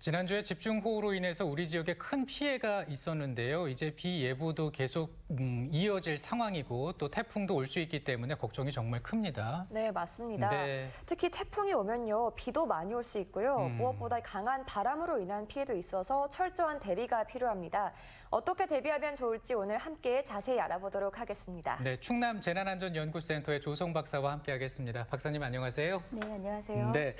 지난주에 집중호우로 인해서 우리 지역에 큰 피해가 있었는데요. 이제 비 예보도 계속 이어질 상황이고 또 태풍도 올 수 있기 때문에 걱정이 정말 큽니다. 네, 맞습니다. 네. 특히 태풍이 오면요, 비도 많이 올 수 있고요. 무엇보다 강한 바람으로 인한 피해도 있어서 철저한 대비가 필요합니다. 어떻게 대비하면 좋을지 오늘 함께 자세히 알아보도록 하겠습니다. 네, 충남 재난안전연구센터의 조성 박사와 함께하겠습니다. 박사님 안녕하세요. 네, 안녕하세요. 네,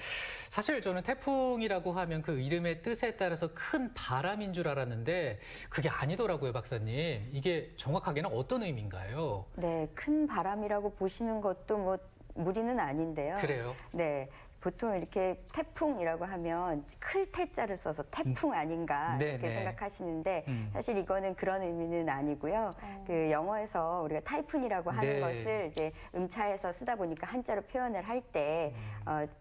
사실 저는 태풍이라고 하면 그 이름의 뜻에 따라서 큰 바람인 줄 알았는데 그게 아니더라고요, 박사님. 이게 정확하게는 어떤 의미인가요? 네, 큰 바람이라고 보시는 것도 뭐 무리는 아닌데요. 그래요? 네. 보통 이렇게 태풍이라고 하면 클 태자를 써서 태풍 아닌가 네, 이렇게 네. 생각하시는데 사실 이거는 그런 의미는 아니고요. 그 영어에서 우리가 타이푼이라고 하는 네. 것을 이제 음차해서 쓰다 보니까 한자로 표현을 할 때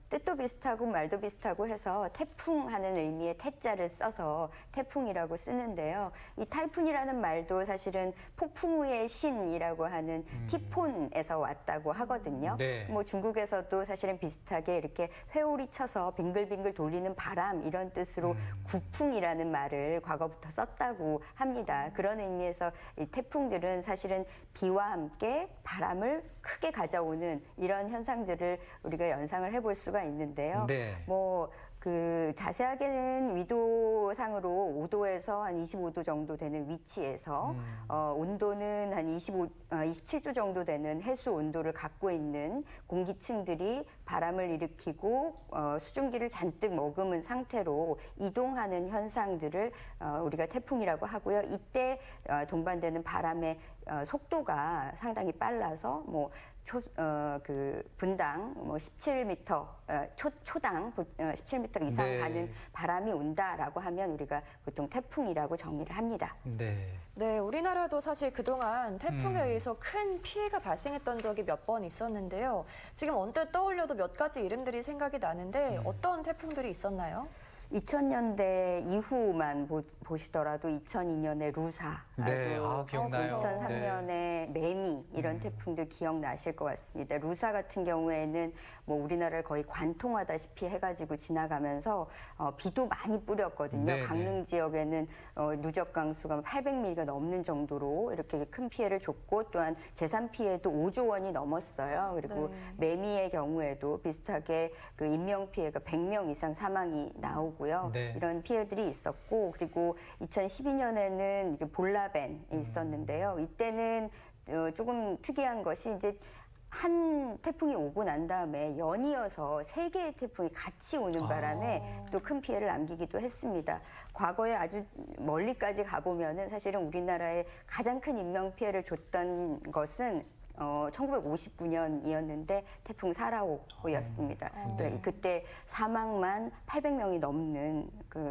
뜻도 비슷하고 말도 비슷하고 해서 태풍하는 의미의 태자를 써서 태풍이라고 쓰는데요. 이 타이푼이라는 말도 사실은 폭풍우의 신이라고 하는 티폰에서 왔다고 하거든요. 네. 뭐 중국에서도 사실은 비슷하게 이렇게 회오리 쳐서 빙글빙글 돌리는 바람 이런 뜻으로 구풍이라는 말을 과거부터 썼다고 합니다. 그런 의미에서 이 태풍들은 사실은 비와 함께 바람을 크게 가져오는 이런 현상들을 우리가 연상을 해볼 수가 있는데요. 네. 그 자세하게는 위도상으로 5도에서 한 25도 정도 되는 위치에서 온도는 한 27도 정도 되는 해수 온도를 갖고 있는 공기층들이 바람을 일으키고 수증기를 잔뜩 머금은 상태로 이동하는 현상들을 우리가 태풍이라고 하고요. 이때 동반되는 바람의 속도가 상당히 빨라서 분당 17m 초당 17m 이상 네. 가는 바람이 온다라고 하면 우리가 보통 태풍이라고 정의를 합니다. 네. 네, 우리나라도 사실 그동안 태풍에 의해서 큰 피해가 발생했던 적이 몇 번 있었는데요. 지금 언뜻 떠올려도 몇 가지 이름들이 생각이 나는데 어떤 태풍들이 있었나요? 2000년대 이후만 보시더라도 2002년에 루사, 네, 기억나요. 2003년에 매미 이런 태풍들 기억나실 것 같습니다. 루사 같은 경우에는 뭐 우리나라를 거의 관통하다시피 해가지고 지나가면서 비도 많이 뿌렸거든요. 네, 강릉 지역에는 누적 강수가 800mm가 넘는 정도로 이렇게 큰 피해를 줬고 또한 재산 피해도 5조 원이 넘었어요. 그리고 매미의 경우에도 비슷하게 그 인명 피해가 100명 이상 사망이 나오고 네. 이런 피해들이 있었고 그리고 2012년에는 이게 볼라벤이 있었는데요. 이때는 조금 특이한 것이 이제 한 태풍이 오고 난 다음에 연이어서 세 개의 태풍이 같이 오는 바람에 또 큰 피해를 남기기도 했습니다. 과거에 아주 멀리까지 가보면은 사실은 우리나라에 가장 큰 인명 피해를 줬던 것은 1959년이었는데 태풍 사라오였습니다. 그래서 그때 사망만 800명이 넘는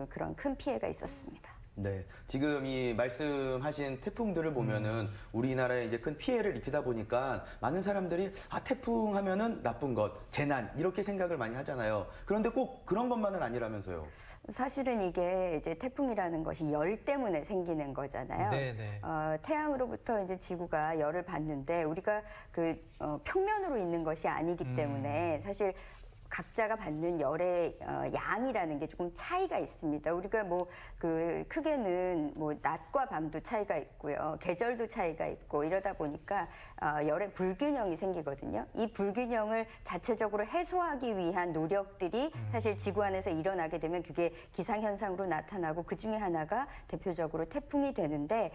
그런 큰 피해가 있었습니다. 네, 지금 이 말씀하신 태풍들을 보면은 우리나라에 이제 큰 피해를 입히다 보니까 많은 사람들이 태풍 하면은 나쁜 것, 재난 이렇게 생각을 많이 하잖아요. 그런데 꼭 그런 것만은 아니라면서요. 사실은 이게 이제 태풍이라는 것이 열 때문에 생기는 거잖아요. 네네. 태양으로부터 이제 지구가 열을 받는데 우리가 평면으로 있는 것이 아니기 때문에 사실 각자가 받는 열의 양이라는 게 조금 차이가 있습니다. 우리가 크게는 낮과 밤도 차이가 있고요. 계절도 차이가 있고 이러다 보니까 열의 불균형이 생기거든요. 이 불균형을 자체적으로 해소하기 위한 노력들이 사실 지구 안에서 일어나게 되면 그게 기상현상으로 나타나고 그 중에 하나가 대표적으로 태풍이 되는데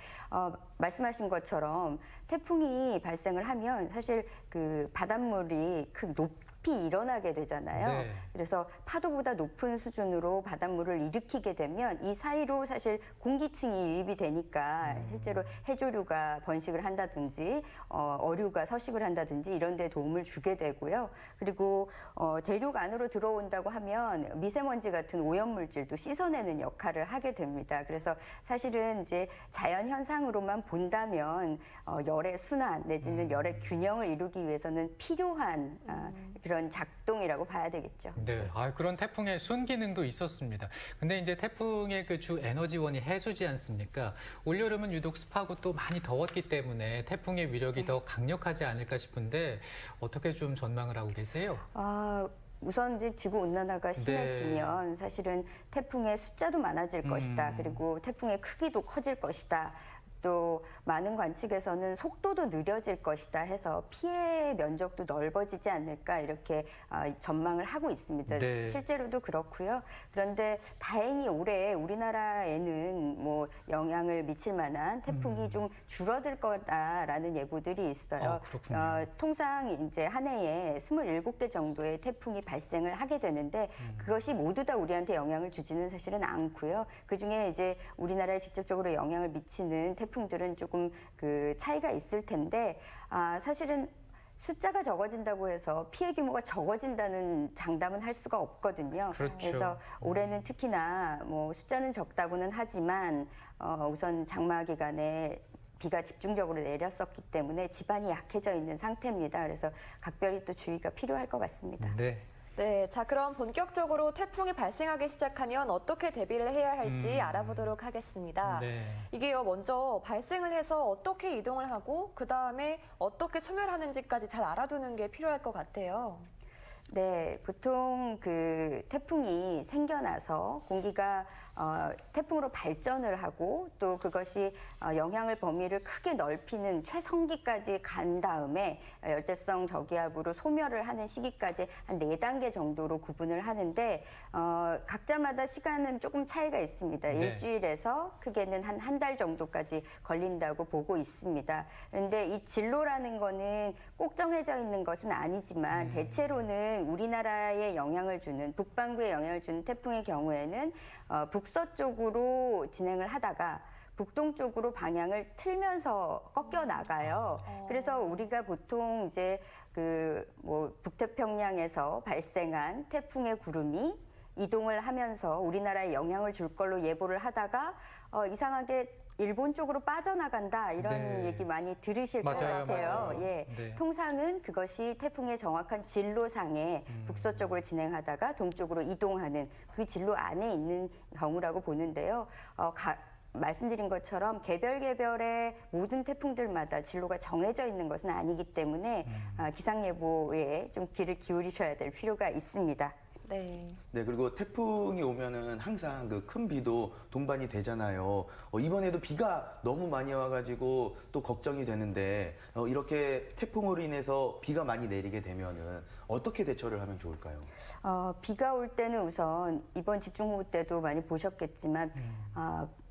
말씀하신 것처럼 태풍이 발생을 하면 사실 그 바닷물이 높이 일어나게 되잖아요. 네. 그래서 파도보다 높은 수준으로 바닷물을 일으키게 되면 이 사이로 사실 공기층이 유입이 되니까 실제로 해조류가 번식을 한다든지 어류가 서식을 한다든지 이런 데 도움을 주게 되고요. 그리고 대륙 안으로 들어온다고 하면 미세먼지 같은 오염물질도 씻어내는 역할을 하게 됩니다. 그래서 사실은 이제 자연 현상으로만 본다면 열의 순환 내지는 열의 균형을 이루기 위해서는 필요한 그런 작동이라고 봐야 되겠죠. 네, 그런 태풍의 순기능도 있었습니다. 근데 이제 태풍의 그 주 에너지원이 해수지 않습니까? 올여름은 유독 습하고 또 많이 더웠기 때문에 태풍의 위력이 더 강력하지 않을까 싶은데 어떻게 좀 전망을 하고 계세요? 우선 이제 지구 온난화가 심해지면 사실은 태풍의 숫자도 많아질 것이다. 그리고 태풍의 크기도 커질 것이다. 또 많은 관측에서는 속도도 느려질 것이다 해서 피해 면적도 넓어지지 않을까 이렇게 전망을 하고 있습니다. 네. 실제로도 그렇고요. 그런데 다행히 올해 우리나라에는 뭐 영향을 미칠 만한 태풍이 좀 줄어들 거다라는 예보들이 있어요. 그렇군요. 통상 이제 한 해에 27개 정도의 태풍이 발생을 하게 되는데 그것이 모두 다 우리한테 영향을 주지는 사실은 않고요. 그중에 이제 우리나라에 직접적으로 영향을 미치는 태풍들은 조금 그 차이가 있을 텐데 사실은 숫자가 적어진다고 해서 피해 규모가 적어진다는 장담은 할 수가 없거든요. 그렇죠. 그래서 올해는 특히나 뭐 숫자는 적다고는 하지만 우선 장마 기간에 비가 집중적으로 내렸었기 때문에 지반이 약해져 있는 상태입니다. 그래서 각별히 또 주의가 필요할 것 같습니다. 네. 네, 자 그럼 본격적으로 태풍이 발생하기 시작하면 어떻게 대비를 해야 할지 알아보도록 하겠습니다. 네. 이게요, 먼저 발생을 해서 어떻게 이동을 하고 그 다음에 어떻게 소멸하는지까지 잘 알아두는 게 필요할 것 같아요. 네, 보통 그 태풍이 생겨나서 공기가 태풍으로 발전을 하고 또 그것이 영향을 범위를 크게 넓히는 최성기까지 간 다음에 열대성 저기압으로 소멸을 하는 시기까지 한 4단계 정도로 구분을 하는데 각자마다 시간은 조금 차이가 있습니다. 네. 일주일에서 크게는 한 달 정도까지 걸린다고 보고 있습니다. 그런데 이 진로라는 거는 꼭 정해져 있는 것은 아니지만 대체로는 우리나라에 영향을 주는 북반구에 영향을 주는 태풍의 경우에는 북서쪽으로 진행을 하다가 북동쪽으로 방향을 틀면서 꺾여 나가요. 그래서 우리가 보통 이제 그 뭐 북태평양에서 발생한 태풍의 구름이 이동을 하면서 우리나라에 영향을 줄 걸로 예보를 하다가 이상하게 일본 쪽으로 빠져나간다 이런 네. 얘기 많이 들으실 것 맞아요, 같아요. 맞아요. 예, 네. 통상은 그것이 태풍의 정확한 진로상에 북서쪽으로 진행하다가 동쪽으로 이동하는 그 진로 안에 있는 경우라고 보는데요. 말씀드린 것처럼 개별의 모든 태풍들마다 진로가 정해져 있는 것은 아니기 때문에 기상 예보에 좀 귀를 기울이셔야 될 필요가 있습니다. 네. 네, 그리고 태풍이 오면은 항상 그 큰 비도 동반이 되잖아요. 이번에도 비가 너무 많이 와가지고 또 걱정이 되는데 이렇게 태풍으로 인해서 비가 많이 내리게 되면은 어떻게 대처를 하면 좋을까요? 비가 올 때는 우선 이번 집중호우 때도 많이 보셨겠지만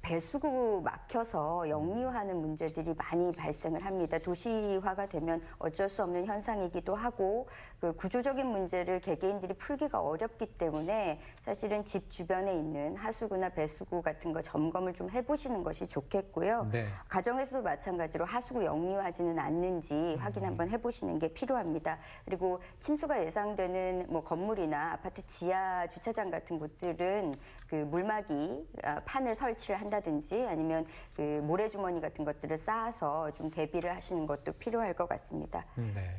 배수구 막혀서 역류하는 문제들이 많이 발생을 합니다. 도시화가 되면 어쩔 수 없는 현상이기도 하고 그 구조적인 문제를 개개인들이 풀기가 어렵기 때문에 사실은 집 주변에 있는 하수구나 배수구 같은 거 점검을 좀 해보시는 것이 좋겠고요. 네. 가정에서도 마찬가지로 하수구 역류하지는 않는지 확인 한번 해보시는 게 필요합니다. 그리고 침수가 예상되는 뭐 건물이나 아파트 지하 주차장 같은 곳들은 그 물막이 판을 설치를 한다든지 아니면 그 모래주머니 같은 것들을 쌓아서 좀 대비를 하시는 것도 필요할 것 같습니다. 네.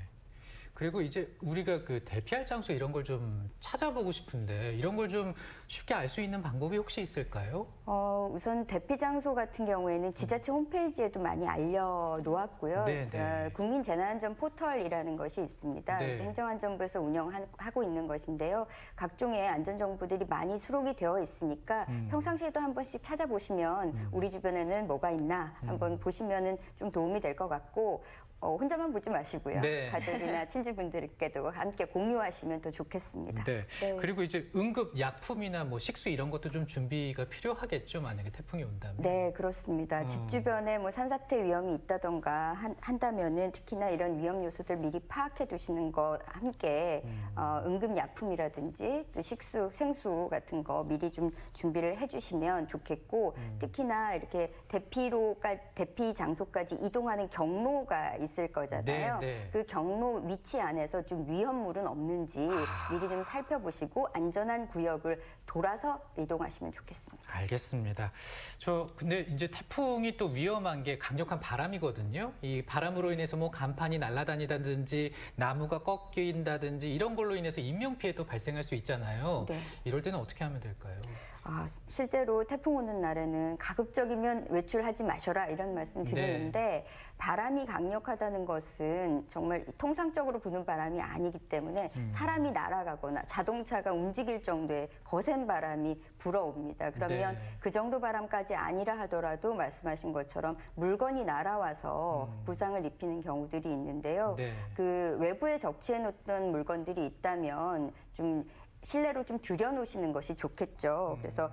그리고 이제 우리가 그 대피할 장소 이런 걸 좀 찾아보고 싶은데 이런 걸 좀 쉽게 알 수 있는 방법이 혹시 있을까요? 우선 대피 장소 같은 경우에는 지자체 홈페이지에도 많이 알려놓았고요. 네, 네. 국민재난안전 포털이라는 것이 있습니다. 네. 그래서 행정안전부에서 운영하고 있는 것인데요. 각종의 안전정보들이 많이 수록이 되어 있으니까 평상시에도 한 번씩 찾아보시면 우리 주변에는 뭐가 있나 한번 보시면은 좀 도움이 될 것 같고 혼자만 보지 마시고요. 네. 가족이나 친지분들께도 함께 공유하시면 더 좋겠습니다. 네. 네. 그리고 이제 응급 약품이나 뭐 식수 이런 것도 좀 준비가 필요하겠죠. 만약에 태풍이 온다면. 네, 그렇습니다. 집 주변에 뭐 산사태 위험이 있다던가 한다면은 특히나 이런 위험 요소들 미리 파악해 두시는 거 함께 응급 약품이라든지 또 식수, 생수 같은 거 미리 좀 준비를 해주시면 좋겠고 특히나 이렇게 대피 장소까지 이동하는 경로가 있을 거잖아요. 네, 네. 그 경로 위치 안에서 좀 위험물은 없는지 미리 좀 살펴보시고 안전한 구역을 돌아서 이동하시면 좋겠습니다. 알겠습니다. 근데 이제 태풍이 또 위험한 게 강력한 바람이거든요. 이 바람으로 인해서 뭐 간판이 날아다니다든지 나무가 꺾인다든지 이런 걸로 인해서 인명 피해도 발생할 수 있잖아요. 네. 이럴 때는 어떻게 하면 될까요? 실제로 태풍 오는 날에는 가급적이면 외출하지 마셔라 이런 말씀 드리는데 바람이 강력하다는 것은 정말 통상적으로 부는 바람이 아니기 때문에 사람이 날아가거나 자동차가 움직일 정도의 거센 바람이 불어옵니다. 그러면 네. 그 정도 바람까지 아니라 하더라도 말씀하신 것처럼 물건이 날아와서 부상을 입히는 경우들이 있는데요. 네. 그 외부에 적치해 놓던 물건들이 있다면 좀 실내로 좀 들여놓으시는 것이 좋겠죠. 그래서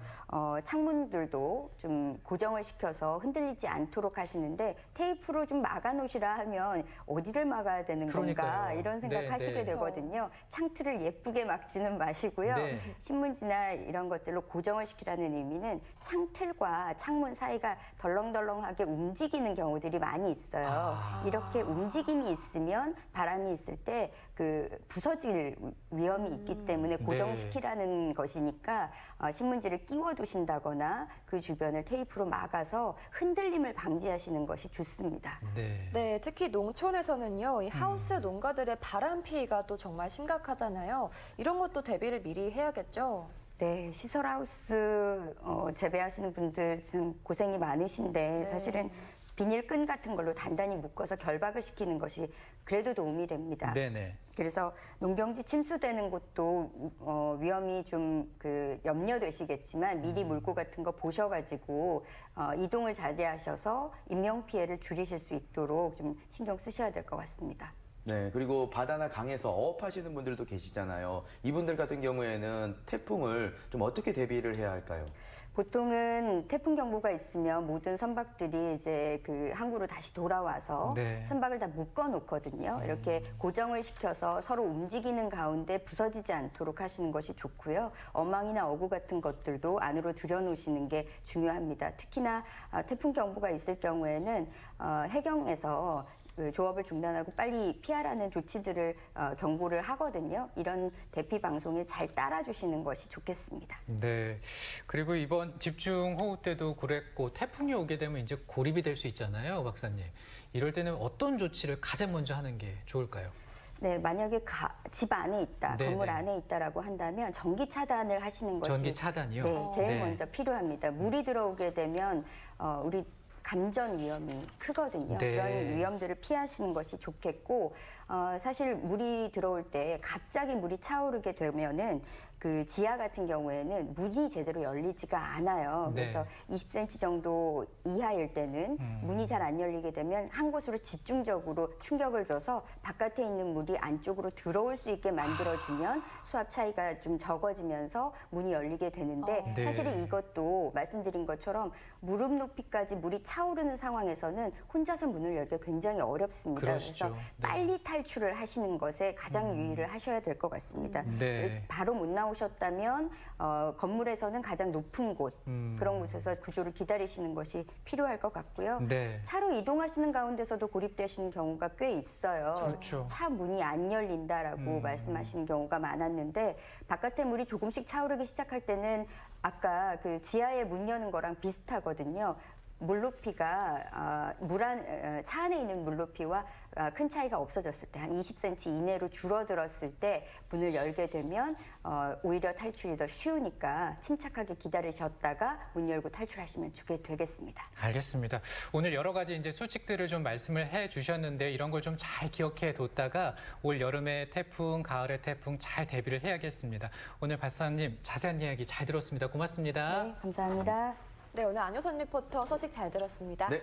창문들도 좀 고정을 시켜서 흔들리지 않도록 하시는데 테이프로 좀 막아놓으시라 하면 어디를 막아야 되는 건가 그러니까요. 이런 네, 생각하시게 네. 되거든요. 창틀을 예쁘게 막지는 마시고요. 네. 신문지나 이런 것들로 고정을 시키라는 의미는 창틀과 창문 사이가 덜렁덜렁하게 움직이는 경우들이 많이 있어요. 이렇게 움직임이 있으면 바람이 있을 때 그 부서질 위험이 있기 때문에 고정시키라는 것이니까 신문지를 끼워 두신다거나 그 주변을 테이프로 막아서 흔들림을 방지하시는 것이 좋습니다. 네. 네, 특히 농촌에서는요, 이 하우스 농가들의 바람 피해가 또 정말 심각하잖아요. 이런 것도 대비를 미리 해야겠죠. 네, 시설하우스 재배하시는 분들 좀 고생이 많으신데 사실은 비닐끈 같은 걸로 단단히 묶어서 결박을 시키는 것이 그래도 도움이 됩니다. 네네. 그래서 농경지 침수되는 곳도 위험이 좀 염려되시겠지만 미리 물고 같은 거 보셔가지고 이동을 자제하셔서 인명 피해를 줄이실 수 있도록 좀 신경 쓰셔야 될 것 같습니다. 네, 그리고 바다나 강에서 어업하시는 분들도 계시잖아요. 이분들 같은 경우에는 태풍을 좀 어떻게 대비를 해야 할까요? 보통은 태풍 경보가 있으면 모든 선박들이 이제 그 항구로 다시 돌아와서 네. 선박을 다 묶어 놓거든요. 이렇게 고정을 시켜서 서로 움직이는 가운데 부서지지 않도록 하시는 것이 좋고요. 어망이나 어구 같은 것들도 안으로 들여놓으시는 게 중요합니다. 특히나 태풍 경보가 있을 경우에는 해경에서 그 조업을 중단하고 빨리 피하라는 조치들을 경고를 하거든요. 이런 대피 방송에 잘 따라주시는 것이 좋겠습니다. 네. 그리고 이번 집중호우 때도 그랬고 태풍이 오게 되면 이제 고립이 될 수 있잖아요, 박사님. 이럴 때는 어떤 조치를 가장 먼저 하는 게 좋을까요? 네, 만약에 집 안에 있다, 네네. 건물 안에 있다라고 한다면 전기 차단을 하시는 것이 전기 차단이요? 네, 제일 네. 먼저 필요합니다. 물이 들어오게 되면 우리 감전 위험이 크거든요. 네. 그런 위험들을 피하시는 것이 좋겠고 사실 물이 들어올 때 갑자기 물이 차오르게 되면은 그 지하 같은 경우에는 문이 제대로 열리지가 않아요. 네. 그래서 20cm 정도 이하일 때는 문이 잘 안 열리게 되면 한 곳으로 집중적으로 충격을 줘서 바깥에 있는 물이 안쪽으로 들어올 수 있게 만들어주면 수압 차이가 좀 적어지면서 문이 열리게 되는데 네. 사실은 이것도 말씀드린 것처럼 무릎 높이까지 물이 차오르는 상황에서는 혼자서 문을 열기 굉장히 어렵습니다. 그러시죠. 그래서 네. 빨리 탈출을 하시는 것에 가장 유의를 하셔야 될 것 같습니다. 네. 바로 못 나오셨다면 건물에서는 가장 높은 곳 그런 곳에서 구조를 기다리시는 것이 필요할 것 같고요. 네. 차로 이동하시는 가운데서도 고립되시는 경우가 꽤 있어요. 그렇죠. 차 문이 안 열린다라고 말씀하시는 경우가 많았는데 바깥에 물이 조금씩 차오르기 시작할 때는 아까 그 지하에 문 여는 거랑 비슷하거든요. 물높이가 차 안에 있는 물높이와 큰 차이가 없어졌을 때 한 20cm 이내로 줄어들었을 때 문을 열게 되면 오히려 탈출이 더 쉬우니까 침착하게 기다리셨다가 문 열고 탈출하시면 좋게 되겠습니다. 알겠습니다. 오늘 여러 가지 이제 수칙들을 좀 말씀을 해 주셨는데 이런 걸 좀 잘 기억해 뒀다가 올 여름의 태풍, 가을의 태풍 잘 대비를 해야겠습니다. 오늘 박사님 자세한 이야기 잘 들었습니다. 고맙습니다. 네, 감사합니다. 네, 오늘 안효선 리포터 소식 잘 들었습니다. 네.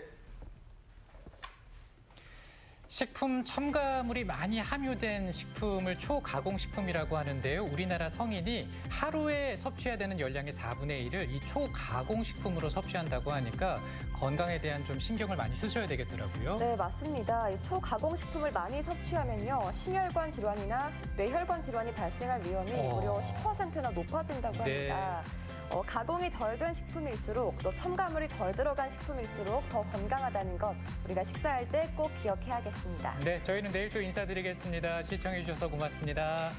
식품 첨가물이 많이 함유된 식품을 초가공식품이라고 하는데요. 우리나라 성인이 하루에 섭취해야 되는 열량의 4분의 1을 이 초가공식품으로 섭취한다고 하니까 건강에 대한 좀 신경을 많이 쓰셔야 되겠더라고요. 네, 맞습니다. 이 초가공식품을 많이 섭취하면요, 심혈관 질환이나 뇌혈관 질환이 발생할 위험이 무려 10%나 높아진다고 합니다. 가공이 덜 된 식품일수록 또 첨가물이 덜 들어간 식품일수록 더 건강하다는 것 우리가 식사할 때 꼭 기억해야겠습니다. 네, 저희는 내일 또 인사드리겠습니다. 시청해 주셔서 고맙습니다.